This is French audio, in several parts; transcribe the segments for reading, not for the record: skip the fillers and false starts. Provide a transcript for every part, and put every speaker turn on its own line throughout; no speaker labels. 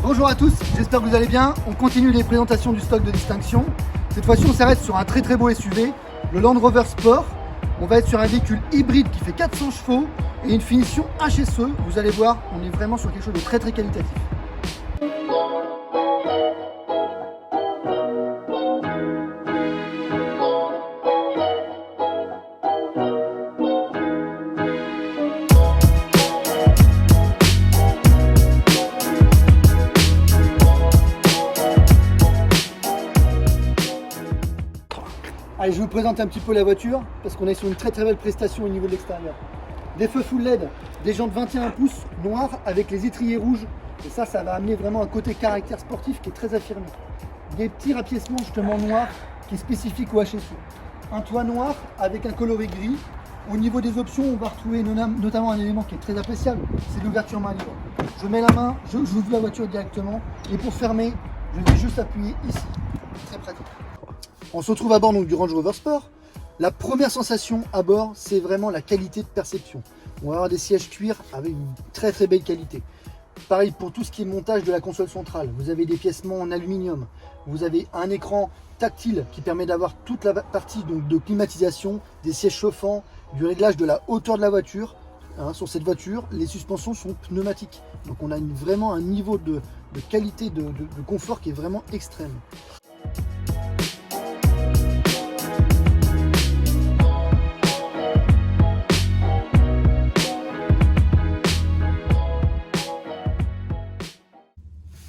Bonjour à tous, j'espère que vous allez bien. On continue les présentations du stock de distinction. Cette fois-ci, on s'arrête sur un très beau SUV, le Land Rover Sport. On va être sur un véhicule hybride qui fait 400 chevaux et une finition HSE. Vous allez voir, on est vraiment sur quelque chose de très qualitatif. Allez, je vous présente un petit peu la voiture parce qu'on est sur une très belle prestation au niveau de l'extérieur. Des feux full LED, des jantes 21 pouces noires avec les étriers rouges. Et ça va amener vraiment un côté caractère sportif qui est très affirmé. Des petits rapiècements justement noirs qui est spécifique au HSE. Un toit noir avec un coloris gris. Au niveau des options, on va retrouver notamment un élément qui est très appréciable, c'est l'ouverture main libre. Je mets la main, j'ouvre la voiture directement et pour fermer, je vais juste appuyer ici. Très pratique. On se retrouve à bord donc, du Range Rover Sport. La première sensation à bord, c'est vraiment la qualité de perception. On va avoir des sièges cuir avec une très belle qualité. Pareil pour tout ce qui est montage de la console centrale. Vous avez des piècements en aluminium. Vous avez un écran tactile qui permet d'avoir toute la partie donc, de climatisation, des sièges chauffants, du réglage de la hauteur de la voiture. Sur cette voiture, les suspensions sont pneumatiques. Donc on a vraiment un niveau de qualité, de confort qui est vraiment extrême.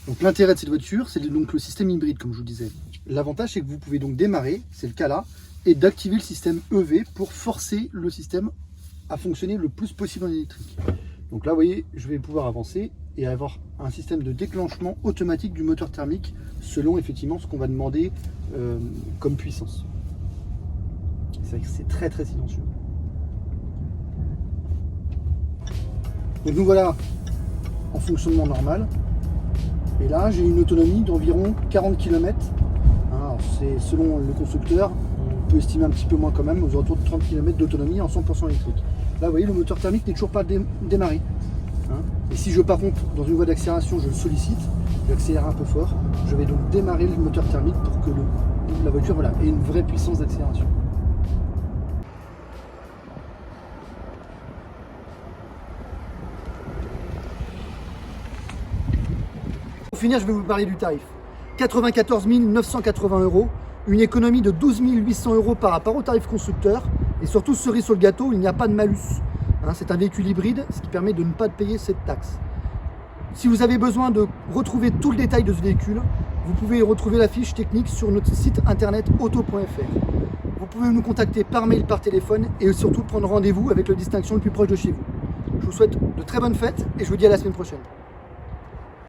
Donc l'intérêt de cette voiture, c'est donc le système hybride, comme je vous disais. L'avantage, c'est que vous pouvez donc démarrer, c'est le cas là, et d'activer le système EV pour forcer le système à fonctionner le plus possible en électrique. Donc là, vous voyez, je vais pouvoir avancer et avoir un système de déclenchement automatique du moteur thermique selon effectivement ce qu'on va demander comme puissance. C'est vrai que c'est très silencieux. Donc nous voilà en fonctionnement normal. Et là, j'ai une autonomie d'environ 40 km. C'est selon le constructeur, on peut estimer un petit peu moins quand même, aux alentours de 30 km d'autonomie en 100% électrique. Là, vous voyez, le moteur thermique n'est toujours pas démarré. Et si je, par contre, dans une voie d'accélération, je le sollicite, j'accélère un peu fort, je vais donc démarrer le moteur thermique pour que la voiture ait une vraie puissance d'accélération. Pour finir, je vais vous parler du tarif. 94 980 €, une économie de 12 800 € par rapport au tarif constructeur. Et surtout, cerise sur le gâteau, il n'y a pas de malus. C'est un véhicule hybride, ce qui permet de ne pas payer cette taxe. Si vous avez besoin de retrouver tout le détail de ce véhicule, vous pouvez retrouver la fiche technique sur notre site internet auto.fr. Vous pouvez nous contacter par mail, par téléphone et surtout prendre rendez-vous avec le distinction le plus proche de chez vous. Je vous souhaite de très bonnes fêtes et je vous dis à la semaine prochaine.